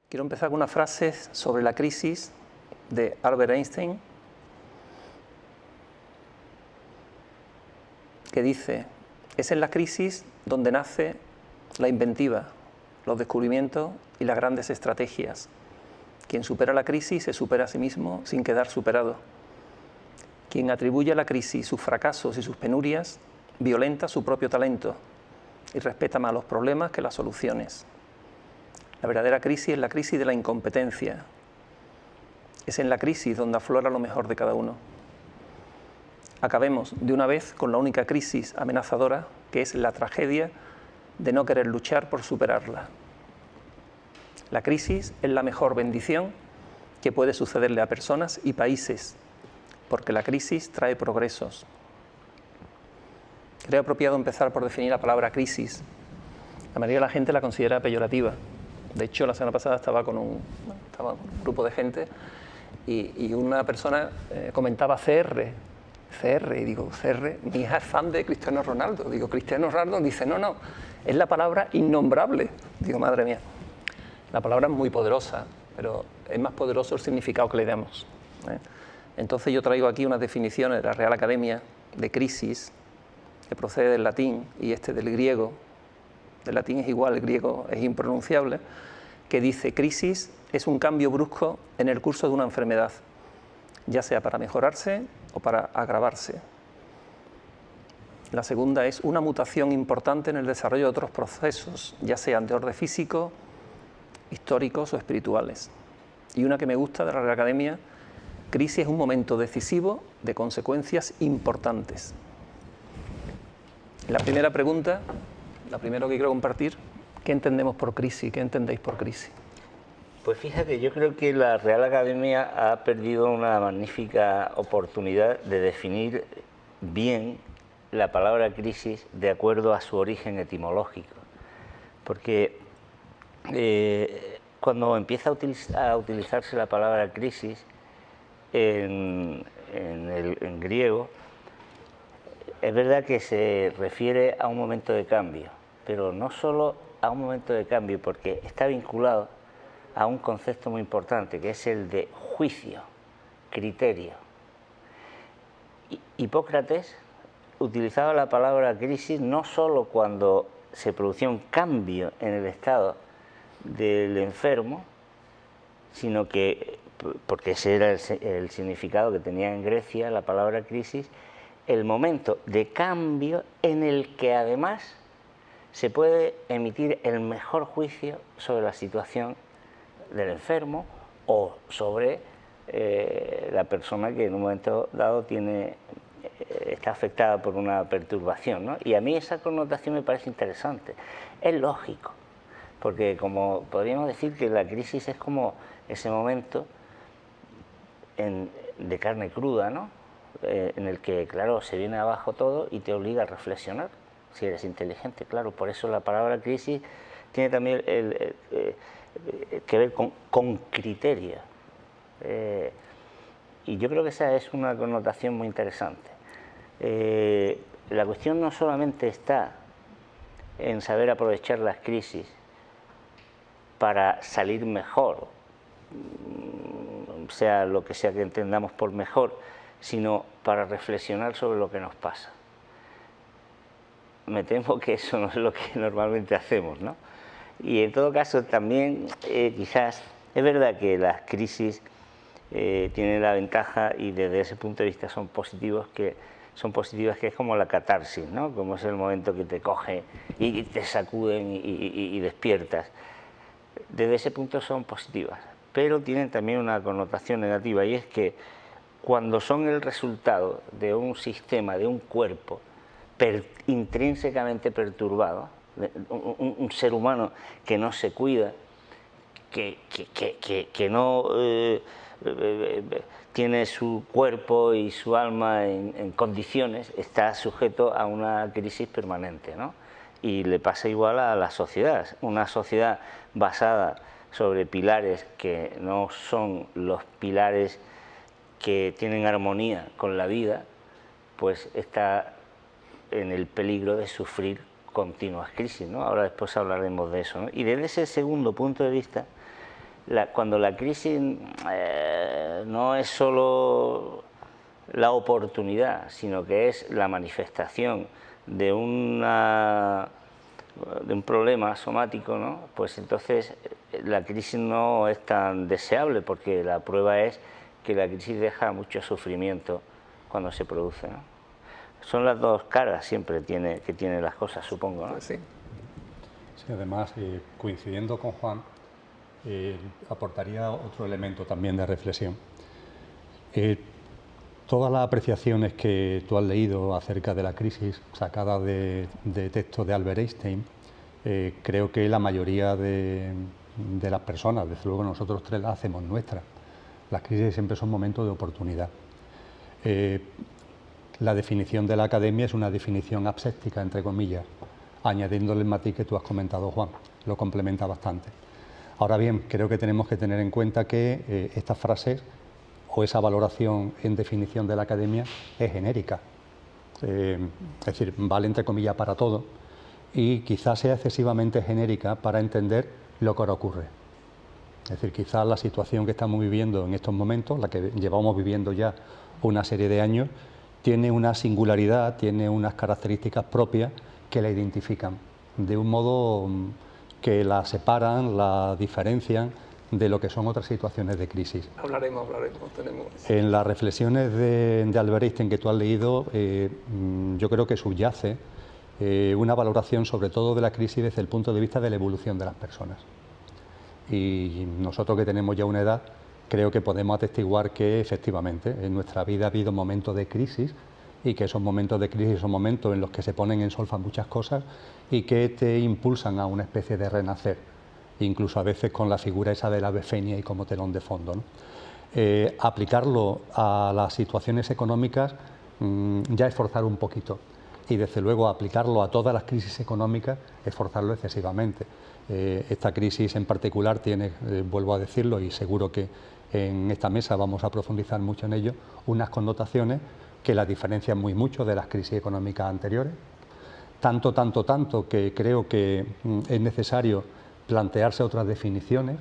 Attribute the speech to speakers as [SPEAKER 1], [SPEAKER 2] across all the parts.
[SPEAKER 1] Quiero empezar con una frase sobre la crisis de Albert Einstein, que dice: es en la crisis donde nace la inventiva, los descubrimientos y las grandes estrategias. Quien supera la crisis se supera a sí mismo sin quedar superado. Quien atribuye a la crisis sus fracasos y sus penurias, violenta su propio talento y respeta más los problemas que las soluciones. La verdadera crisis es la crisis de la incompetencia. Es en la crisis donde aflora lo mejor de cada uno. Acabemos de una vez con la única crisis amenazadora, que es la tragedia de no querer luchar por superarla. La crisis es la mejor bendición que puede sucederle a personas y países, porque la crisis trae progresos. Creo apropiado empezar por definir la palabra crisis. La mayoría de la gente la considera peyorativa. De hecho, la semana pasada estaba con un grupo de gente y una persona comentaba CR, y digo, CR, mi hija es fan de Cristiano Ronaldo. Digo, Cristiano Ronaldo, dice, no, es la palabra innombrable. Digo, madre mía, la palabra es muy poderosa, pero es más poderoso el significado que le damos. Entonces yo traigo aquí unas definiciones de la Real Academia de crisis, que procede del latín y del griego. El latín es igual, el griego es impronunciable, que dice: crisis es un cambio brusco en el curso de una enfermedad, ya sea para mejorarse o para agravarse. La segunda es una mutación importante en el desarrollo de otros procesos, ya sean de orden físico, históricos o espirituales. Y una que me gusta de la Real Academia: crisis es un momento decisivo de consecuencias importantes. La primera pregunta, la primera que quiero compartir: ¿qué entendemos por crisis? ¿Qué entendéis por crisis?
[SPEAKER 2] Pues fíjate, yo creo que la Real Academia ha perdido una magnífica oportunidad de definir bien la palabra crisis de acuerdo a su origen etimológico. Porque cuando empieza a utilizarse la palabra crisis en griego, es verdad que se refiere a un momento de cambio, pero no solo a un momento de cambio, porque está vinculado a un concepto muy importante, que es el de juicio, criterio. Hipócrates utilizaba la palabra crisis no solo cuando se producía un cambio en el estado del enfermo, sino que, porque ese era el significado que tenía en Grecia la palabra crisis, el momento de cambio en el que además se puede emitir el mejor juicio sobre la situación del enfermo o sobre la persona que en un momento dado está afectada por una perturbación, ¿no? Y a mí esa connotación me parece interesante. Es lógico, porque como podríamos decir que la crisis es como ese momento de carne cruda, ¿no? En el que, claro, se viene abajo todo y te obliga a reflexionar, si eres inteligente, claro. Por eso la palabra crisis tiene también que ver con criterio. Y yo creo que esa es una connotación muy interesante. La cuestión no solamente está en saber aprovechar las crisis para salir mejor, sea lo que sea que entendamos por mejor, sino para reflexionar sobre lo que nos pasa. Me temo que eso no es lo que normalmente hacemos, ¿no? Y en todo caso también quizás es verdad que las crisis tienen la ventaja, y desde ese punto de vista son positivas, que es como la catarsis, ¿no? Como es el momento que te coge y te sacuden y despiertas. Desde ese punto son positivas, pero tienen también una connotación negativa, y es que cuando son el resultado de un sistema, de un cuerpo intrínsecamente perturbado, un ser humano que no se cuida, que no tiene su cuerpo y su alma en condiciones, está sujeto a una crisis permanente, ¿no? Y le pasa igual a la sociedad. Una sociedad basada sobre pilares que no son los pilares que tienen armonía con la vida, pues está en el peligro de sufrir continuas crisis, ¿no? Ahora después hablaremos de eso, ¿no? Y desde ese segundo punto de vista, cuando la crisis no es solo la oportunidad, sino que es la manifestación de un problema somático, ¿no? Pues entonces la crisis no es tan deseable, porque la prueba es que la crisis deja mucho sufrimiento cuando se produce, ¿no? Son las dos caras siempre que tienen las cosas, supongo, ¿no?
[SPEAKER 1] Pues sí.
[SPEAKER 3] Sí, además, coincidiendo con Juan, aportaría otro elemento también de reflexión. Todas las apreciaciones que tú has leído acerca de la crisis, sacadas de textos de Albert Einstein, creo que la mayoría de las personas, desde luego nosotros tres, las hacemos nuestras. Las crisis siempre son momentos de oportunidad. La definición de la academia es una definición aséptica, entre comillas, añadiéndole el matiz que tú has comentado, Juan, lo complementa bastante. Ahora bien, creo que tenemos que tener en cuenta que estas frases o esa valoración en definición de la academia es genérica, es decir, vale entre comillas para todo, y quizás sea excesivamente genérica para entender lo que ahora ocurre. Es decir, quizás la situación que estamos viviendo en estos momentos, la que llevamos viviendo ya una serie de años, tiene una singularidad, tiene unas características propias que la identifican de un modo que la separan, la diferencian de lo que son otras situaciones de crisis.
[SPEAKER 1] Hablaremos.
[SPEAKER 3] En las reflexiones de Albert Einstein que tú has leído, yo creo que subyace una valoración sobre todo de la crisis desde el punto de vista de la evolución de las personas. Y nosotros que tenemos ya una edad, creo que podemos atestiguar que efectivamente en nuestra vida ha habido momentos de crisis, y que esos momentos de crisis son momentos en los que se ponen en solfa muchas cosas y que te impulsan a una especie de renacer, incluso a veces con la figura esa del ave fénix y como telón de fondo, ¿no? Aplicarlo a las situaciones económicas ya es forzar un poquito, y desde luego aplicarlo a todas las crisis económicas es forzarlo excesivamente. Esta crisis en particular tiene, vuelvo a decirlo, y seguro que en esta mesa vamos a profundizar mucho en ello, unas connotaciones que la diferencian muy mucho de las crisis económicas anteriores, tanto que creo que es necesario plantearse otras definiciones.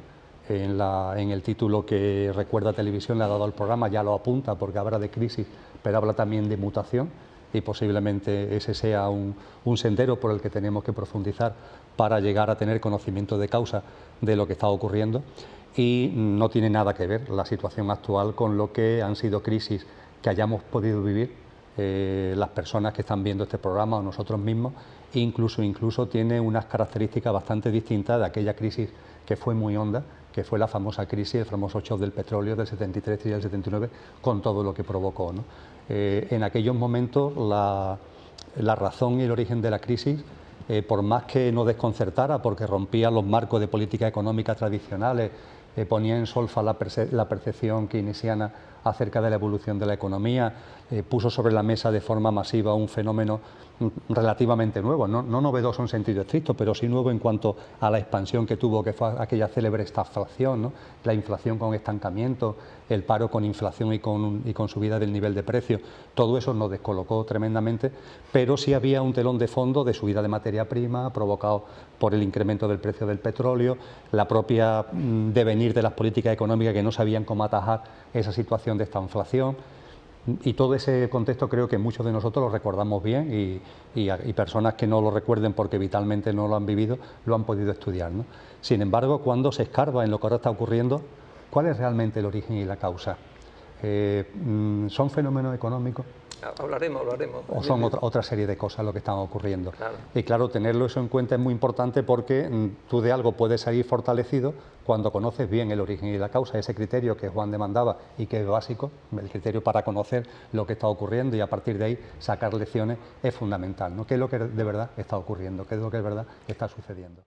[SPEAKER 3] En el título que Recuerda Televisión le ha dado al programa ya lo apunta, porque habla de crisis, pero habla también de mutación, y posiblemente ese sea un sendero por el que tenemos que profundizar para llegar a tener conocimiento de causa de lo que está ocurriendo. Y no tiene nada que ver la situación actual con lo que han sido crisis que hayamos podido vivir las personas que están viendo este programa o nosotros mismos. Incluso tiene unas características bastante distintas de aquella crisis que fue muy honda, que fue la famosa crisis, el famoso shock del petróleo del 73 y del 79, con todo lo que provocó, ¿no? En aquellos momentos la razón y el origen de la crisis, por más que no desconcertara, porque rompía los marcos de política económica tradicionales, ponía en solfa la percepción keynesiana acerca de la evolución de la economía, puso sobre la mesa de forma masiva un fenómeno relativamente nuevo, no novedoso en sentido estricto, pero sí nuevo en cuanto a la expansión que tuvo, que fue aquella célebre estagflación, ¿no? La inflación con estancamiento, el paro con inflación y con subida del nivel de precio. Todo eso nos descolocó tremendamente, pero sí había un telón de fondo de subida de materia prima provocado por el incremento del precio del petróleo, la propia devenir de las políticas económicas que no sabían cómo atajar esa situación de esta inflación. Y todo ese contexto creo que muchos de nosotros lo recordamos bien, y personas que no lo recuerden porque vitalmente no lo han vivido, lo han podido estudiar, ¿no? Sin embargo, cuando se escarba en lo que ahora está ocurriendo, ¿cuál es realmente el origen y la causa? ¿Son fenómenos económicos?
[SPEAKER 1] Hablaremos.
[SPEAKER 3] ¿O son otra serie de cosas lo que están ocurriendo?
[SPEAKER 1] Claro.
[SPEAKER 3] Y claro, tenerlo eso en cuenta es muy importante, porque tú de algo puedes salir fortalecido cuando conoces bien el origen y la causa. Ese criterio que Juan demandaba y que es básico, el criterio para conocer lo que está ocurriendo y a partir de ahí sacar lecciones, es fundamental, ¿no? ¿Qué es lo que de verdad está ocurriendo? ¿Qué es lo que de verdad está sucediendo?